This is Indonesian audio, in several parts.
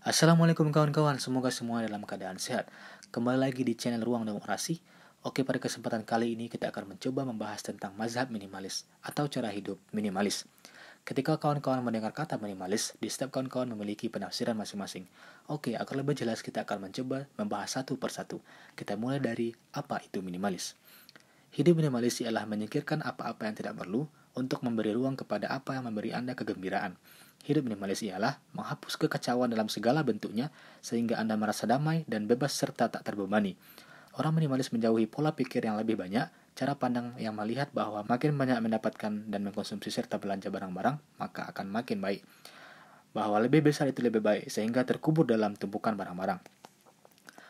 Assalamualaikum kawan-kawan, semoga semua dalam keadaan sehat. Kembali lagi di channel Ruang Demokrasi. Oke, pada kesempatan kali ini kita akan mencoba membahas tentang mazhab minimalis atau cara hidup minimalis. Ketika kawan-kawan mendengar kata minimalis, di setiap kawan-kawan memiliki penafsiran masing-masing. Oke, agar lebih jelas kita akan mencoba membahas satu persatu. Kita mulai dari apa itu minimalis. Hidup minimalis ialah menyingkirkan apa-apa yang tidak perlu untuk memberi ruang kepada apa yang memberi Anda kegembiraan. Hidup minimalis ialah menghapus kekacauan dalam segala bentuknya sehingga Anda merasa damai dan bebas serta tak terbebani. Orang minimalis menjauhi pola pikir yang lebih banyak, cara pandang yang melihat bahwa makin banyak mendapatkan dan mengkonsumsi serta belanja barang-barang, maka akan makin baik. Bahwa lebih besar itu lebih baik, sehingga terkubur dalam tumpukan barang-barang.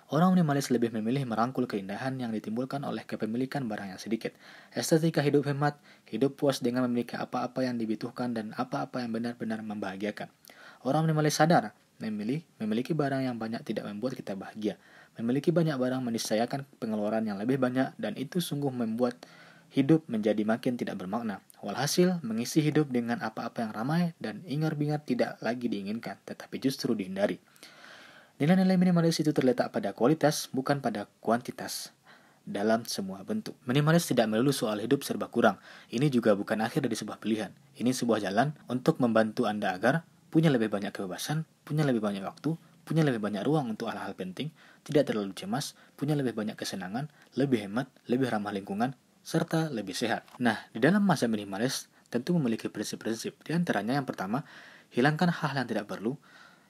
Orang minimalis lebih memilih merangkul keindahan yang ditimbulkan oleh kepemilikan barang yang sedikit. Estetika hidup hemat, hidup puas dengan memiliki apa-apa yang dibutuhkan dan apa-apa yang benar-benar membahagiakan. Orang minimalis sadar, memiliki barang yang banyak tidak membuat kita bahagia. Memiliki banyak barang meniscayakan pengeluaran yang lebih banyak dan itu sungguh membuat hidup menjadi makin tidak bermakna. Walhasil, mengisi hidup dengan apa-apa yang ramai dan ingar-bingar tidak lagi diinginkan, tetapi justru dihindari. Nilai-nilai minimalis itu terletak pada kualitas, bukan pada kuantitas dalam semua bentuk. Minimalis tidak melulu soal hidup serba kurang. Ini juga bukan akhir dari sebuah pilihan. Ini sebuah jalan untuk membantu Anda agar punya lebih banyak kebebasan, punya lebih banyak waktu, punya lebih banyak ruang untuk hal-hal penting, tidak terlalu cemas, punya lebih banyak kesenangan, lebih hemat, lebih ramah lingkungan, serta lebih sehat. Nah, di dalam masa minimalis tentu memiliki prinsip-prinsip. Di antaranya yang pertama, hilangkan hal-hal yang tidak perlu.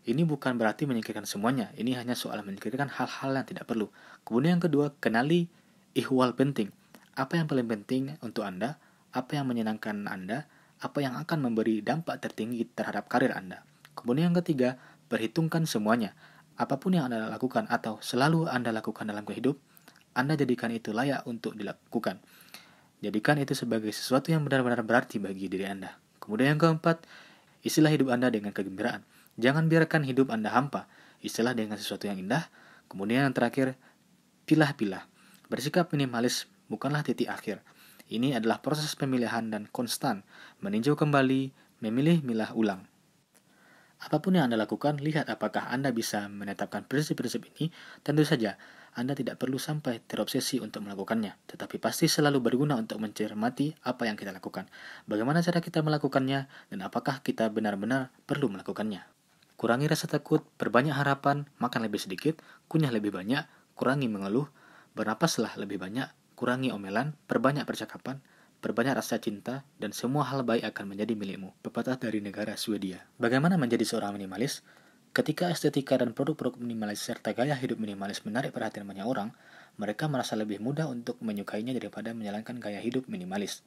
Ini bukan berarti menyingkirkan semuanya, ini hanya soal menyingkirkan hal-hal yang tidak perlu. Kemudian yang kedua, kenali ihwal penting. Apa yang paling penting untuk Anda, apa yang menyenangkan Anda, apa yang akan memberi dampak tertinggi terhadap karir Anda. Kemudian yang ketiga, perhitungkan semuanya. Apapun yang Anda lakukan atau selalu Anda lakukan dalam kehidupan, Anda jadikan itu layak untuk dilakukan. Jadikan itu sebagai sesuatu yang benar-benar berarti bagi diri Anda. Kemudian yang keempat, isilah hidup Anda dengan kegembiraan. Jangan biarkan hidup Anda hampa. Isilah dengan sesuatu yang indah. Kemudian yang terakhir, pilah-pilah. Bersikap minimalis bukanlah titik akhir. Ini adalah proses pemilihan dan konstan. Meninjau kembali, memilih, milah ulang. Apapun yang Anda lakukan, lihat apakah Anda bisa menetapkan prinsip-prinsip ini. Tentu saja, Anda tidak perlu sampai terobsesi untuk melakukannya, tetapi pasti selalu berguna untuk mencermati apa yang kita lakukan. Bagaimana cara kita melakukannya, dan apakah kita benar-benar perlu melakukannya. Kurangi rasa takut, perbanyak harapan, makan lebih sedikit, kunyah lebih banyak, kurangi mengeluh, bernapaslah lebih banyak, kurangi omelan, perbanyak percakapan, perbanyak rasa cinta, dan semua hal baik akan menjadi milikmu. Pepatah dari negara Swedia. Bagaimana menjadi seorang minimalis? Ketika estetika dan produk-produk minimalis serta gaya hidup minimalis menarik perhatian banyak orang, mereka merasa lebih mudah untuk menyukainya daripada menjalankan gaya hidup minimalis.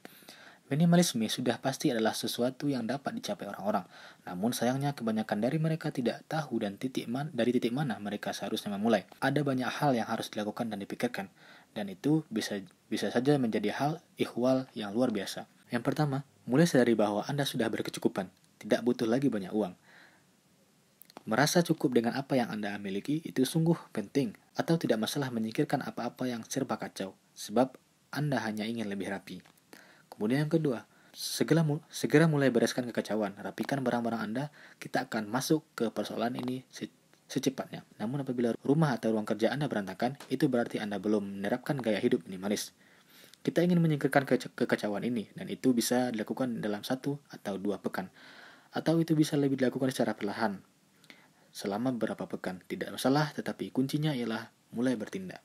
Minimalisme sudah pasti adalah sesuatu yang dapat dicapai orang-orang. Namun sayangnya kebanyakan dari mereka tidak tahu dan dari titik mana mereka seharusnya memulai. Ada banyak hal yang harus dilakukan dan dipikirkan. Dan itu bisa saja menjadi hal ihwal yang luar biasa. Yang pertama, mulai sadari bahwa Anda sudah berkecukupan. Tidak butuh lagi banyak uang. Merasa cukup dengan apa yang Anda miliki itu sungguh penting. Atau tidak masalah menyingkirkan apa-apa yang serba kacau. Sebab Anda hanya ingin lebih rapi. Kemudian yang kedua, segera mulai bereskan kekacauan, rapikan barang-barang Anda, kita akan masuk ke persoalan ini secepatnya. Namun apabila rumah atau ruang kerja Anda berantakan, itu berarti Anda belum menerapkan gaya hidup minimalis. Kita ingin menyingkirkan kekacauan ini, dan itu bisa dilakukan dalam 1 atau 2 pekan. Atau itu bisa lebih dilakukan secara perlahan, selama beberapa pekan. Tidak masalah, tetapi kuncinya ialah mulai bertindak.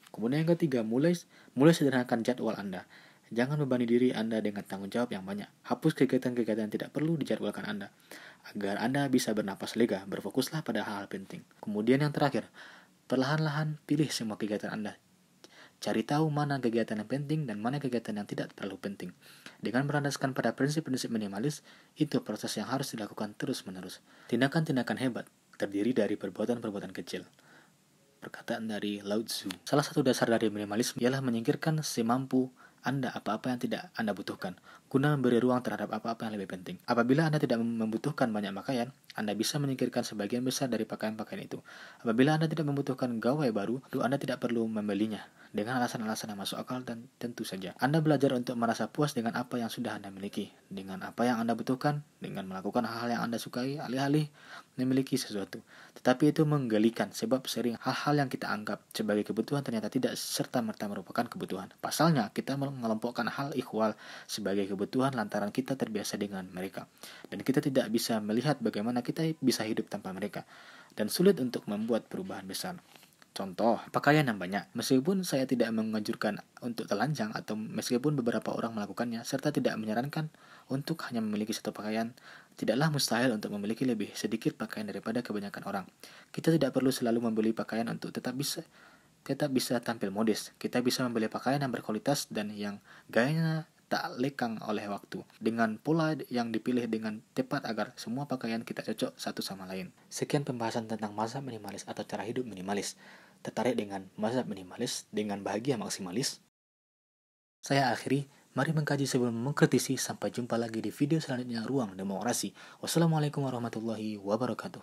Kemudian yang ketiga, mulai sederhanakan jadwal Anda. Jangan bebani diri Anda dengan tanggung jawab yang banyak. Hapus kegiatan-kegiatan yang tidak perlu dijadwalkan Anda. Agar Anda bisa bernapas lega, berfokuslah pada hal-hal penting. Kemudian yang terakhir, perlahan-lahan pilih semua kegiatan Anda. Cari tahu mana kegiatan yang penting dan mana kegiatan yang tidak terlalu penting. Dengan berlandaskan pada prinsip-prinsip minimalis, itu proses yang harus dilakukan terus-menerus. Tindakan-tindakan hebat terdiri dari perbuatan-perbuatan kecil. Perkataan dari Lao Tzu. Salah satu dasar dari minimalisme ialah menyingkirkan semampu Anda apa-apa yang tidak Anda butuhkan. guna memberi ruang terhadap apa-apa yang lebih penting. Apabila Anda tidak membutuhkan banyak pakaian, Anda bisa menyingkirkan sebagian besar dari pakaian-pakaian itu. Apabila Anda tidak membutuhkan gawai baru, Anda tidak perlu membelinya dengan alasan-alasan yang masuk akal, dan tentu saja Anda belajar untuk merasa puas dengan apa yang sudah Anda miliki, dengan apa yang Anda butuhkan, dengan melakukan hal-hal yang Anda sukai alih-alih memiliki sesuatu. Tetapi itu menggelikan, sebab sering hal-hal yang kita anggap sebagai kebutuhan ternyata tidak serta-merta merupakan kebutuhan. Pasalnya, kita mengelompokkan hal ikhwal sebagai kebutuhan lantaran kita terbiasa dengan mereka, dan kita tidak bisa melihat bagaimana kita bisa hidup tanpa mereka, dan sulit untuk membuat perubahan besar. Contoh, pakaian yang banyak. Meskipun saya tidak menganjurkan untuk telanjang, atau meskipun beberapa orang melakukannya, serta tidak menyarankan untuk hanya memiliki satu pakaian, tidaklah mustahil untuk memiliki lebih sedikit pakaian daripada kebanyakan orang. Kita tidak perlu selalu membeli pakaian untuk tetap bisa tampil modis. Kita bisa membeli pakaian yang berkualitas dan yang gayanya tak lekang oleh waktu, dengan pola yang dipilih dengan tepat agar semua pakaian kita cocok satu sama lain. Sekian pembahasan tentang mazhab minimalis atau cara hidup minimalis. Tertarik dengan mazhab minimalis dengan bahagia maksimalis? Saya akhiri, mari mengkaji sebelum mengkritisi. Sampai jumpa lagi di video selanjutnya Ruang Demokrasi. Wassalamualaikum warahmatullahi wabarakatuh.